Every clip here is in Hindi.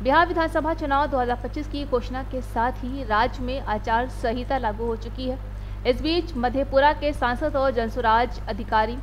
बिहार विधानसभा चुनाव 2025 की घोषणा के साथ ही राज्य में आचार संहिता लागू हो चुकी है। इस बीच मधेपुरा के सांसद और जनसुराज अधिकारी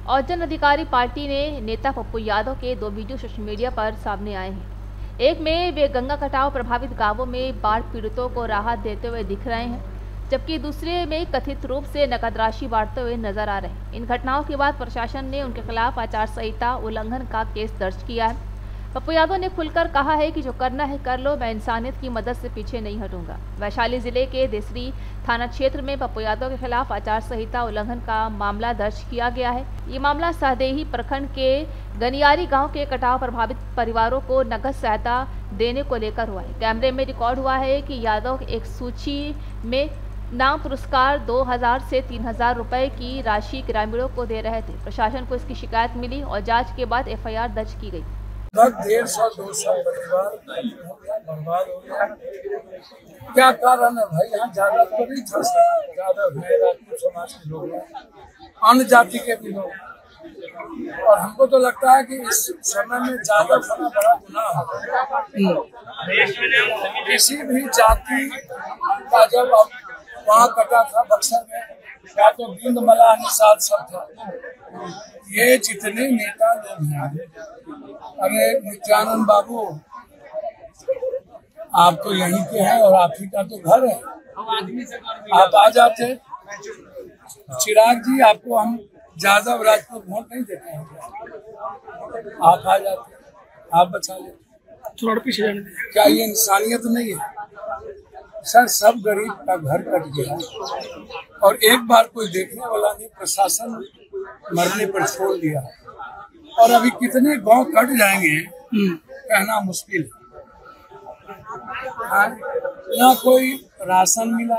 और जन अधिकारी पार्टी ने नेता पप्पू यादव के 2 वीडियो सोशल मीडिया पर सामने आए हैं। एक में वे गंगा कटाव प्रभावित गांवों में बाढ़ पीड़ितों को राहत देते हुए दिख रहे हैं, जबकि दूसरे में कथित रूप से नकद राशि बांटते हुए नजर आ रहे हैं। इन घटनाओं के बाद प्रशासन ने उनके खिलाफ आचार संहिता उल्लंघन का केस दर्ज किया है। पप्पू यादव ने खुलकर कहा है कि जो करना है कर लो, मैं इंसानियत की मदद से पीछे नहीं हटूंगा। वैशाली जिले के देसरी थाना क्षेत्र में पप्पू यादव के खिलाफ आचार संहिता उल्लंघन का मामला दर्ज किया गया है। ये मामला सहदेही प्रखंड के गनियारी गांव के कटाव प्रभावित परिवारों को नकद सहायता देने को लेकर हुआ है। कैमरे में रिकॉर्ड हुआ है कि यादव एक सूची में नाम पुरस्कार 2000 से 3000 रुपए की राशि ग्रामीणों को दे रहे थे। प्रशासन को इसकी शिकायत मिली और जांच के बाद FIR दर्ज की गई। 150-200 परिवार बर्बाद हो गया। क्या कारण है भाई? यहाँ ज्यादा तो नहीं था, ज्यादा है राजपूत समाज के लोग, अन्य जाति के भी लोग, और हमको तो लगता है कि इस समय में ज्यादा होना बड़ा गुनाह है। किसी भी जाति का जब वहाँ कटा था बक्सर में, या तो बिंद मला निषाद सब था। ये जितने नेता लोग हैं, अरे नित्यानंद बाबू आप तो यहीं के हैं और आप ही का तो घर है, आप आ जाते। चिराग जी आपको हम यादव राजपूत वोट नहीं देते हैं, आप आ जाते, आप बचा लेते। थोड़ा पीछे क्या ये इंसानियत नहीं है? सर सब गरीब का घर कट गया और एक बार कोई देखने वाला नहीं, प्रशासन मरने पर छोड़ दिया। और अभी कितने गांव कट जाएंगे कहना मुश्किल है। ना कोई राशन मिला,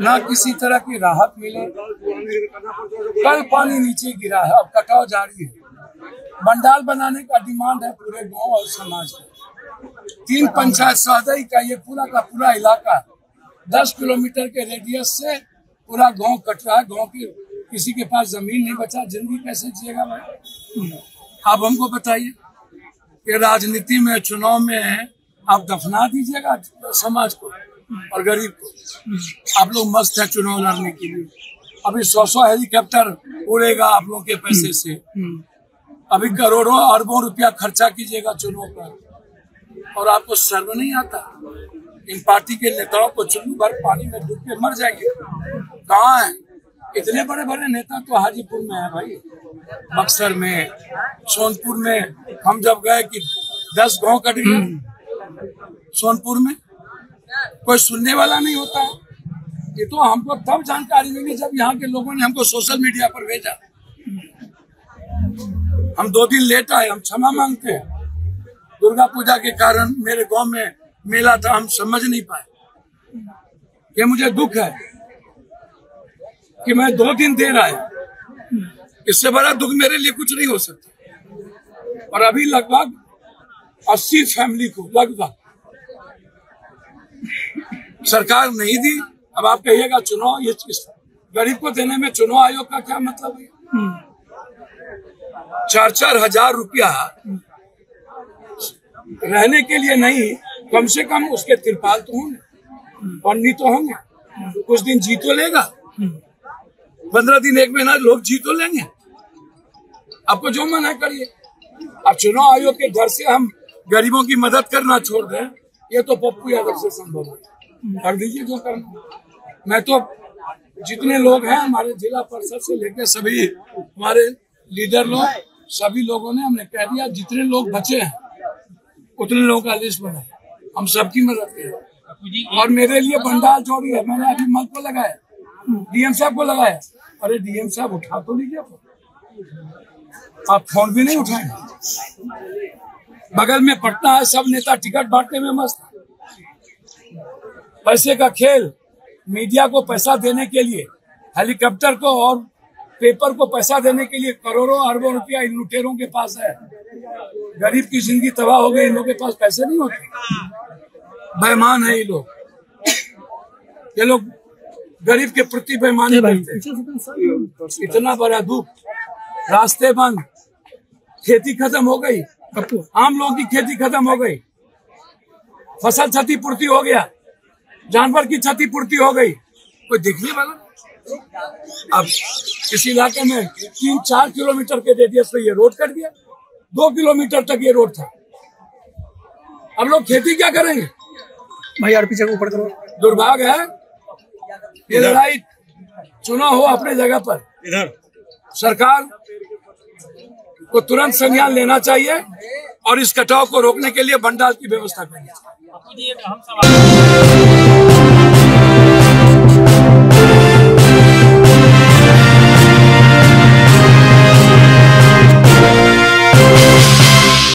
ना किसी तरह की राहत मिले। कल पानी नीचे गिरा है, अब कटाव जारी है। बंडाल बनाने का डिमांड है पूरे गांव और समाज का। 3 पंचायत सहदेही का ये पूरा का पूरा इलाका 10 किलोमीटर के रेडियस से पूरा गांव कट रहा है। गांव की किसी के पास जमीन नहीं बचा, जिंदगी कैसे जिएगा भाई? आप हमको बताइए कि राजनीति में, चुनाव में आप दफना दीजिएगा समाज को और गरीब को। आप लोग मस्त है चुनाव लड़ने के लिए। अभी 100 हेलीकॉप्टर उड़ेगा आप लोग के पैसे से। अभी करोड़ों अरबों रुपया खर्चा कीजिएगा चुनाव पर, और आपको शर्म नहीं आता? इन पार्टी के नेताओं को चुनाव भर पानी में डूब के मर जाएंगे। कहाँ है? इतने बड़े बड़े नेता तो हाजीपुर में है भाई, बक्सर में, सोनपुर में। हम जब गए कि 10 गांव कट गए सोनपुर में, कोई सुनने वाला नहीं होता। ये तो हमको तब जानकारी मिली जब यहाँ के लोगों ने हमको सोशल मीडिया पर भेजा। हम 2 दिन लेट आए, हम क्षमा मांगते हैं। दुर्गा पूजा के कारण मेरे गांव में मेला था, हम समझ नहीं पाए। ये मुझे दुख है कि मैं 2 दिन देर आया। इससे बड़ा दुख मेरे लिए कुछ नहीं हो सकता। और अभी लगभग 80 फैमिली को लगभग सरकार नहीं दी। अब आप कहिएगा चुनाव, ये गरीब को देने में चुनाव आयोग का क्या मतलब है? 4-4 हजार रुपया रहने के लिए नहीं, कम से कम उसके तिरपाल तो होंगे, पन्नी तो होंगे, कुछ दिन जी तो लेगा। 15 दिन 1 महीना लोग जी तो लेंगे। आपको जो मन है करिए। अब चुनाव आयोग के घर से हम गरीबों की मदद करना छोड़ दें, ये तो पप्पू यादव से संभव है। कर दीजिए जो करना। मैं तो जितने लोग हैं हमारे जिला परिषद से लेकर सभी हमारे लीडर लोग, सभी लोगों ने हमने कह दिया जितने लोग बचे हैं उतने लोगों का लिस्ट बनाए, हम सबकी मदद करें। और मेरे लिए बंडाल जोड़ी है, मैंने अभी मल को लगाया, DM साहब को लगाया। अरे DM साहब उठा तो लीजिए, आप फोन भी नहीं उठाएंगे। बगल में पटना है, सब नेता टिकट बांटने में मस्त। पैसे का खेल, मीडिया को पैसा देने के लिए, हेलीकॉप्टर को और पेपर को पैसा देने के लिए करोड़ों अरबों रुपया इन लुटेरों के पास है। गरीब की जिंदगी तबाह हो गई, इन लोगों के पास पैसे नहीं होते। बेईमान है ये लोग, ये लोग गरीब के प्रति बेईमानी करते हैं। इतना बड़ा दुख, रास्ते बंद, खेती खत्म हो गई, आम लोगों की खेती खत्म हो गई, फसल क्षतिपूर्ति हो गया, जानवर की क्षतिपूर्ति हो गई, कोई दिखने वाला। अब इस इलाके में 3-4 किलोमीटर के रेडियस पे ये रोड कट गया, 2 किलोमीटर तक ये रोड था। अब लोग खेती क्या करेंगे भाई? यार पीछे ऊपर करो। दुर्भाग्य है, ये लड़ाई चुनाव हो अपने जगह पर, इधर सरकार को तुरंत संज्ञान लेना चाहिए और इस कटाव को रोकने के लिए बंडाल की व्यवस्था करनी चाहिए।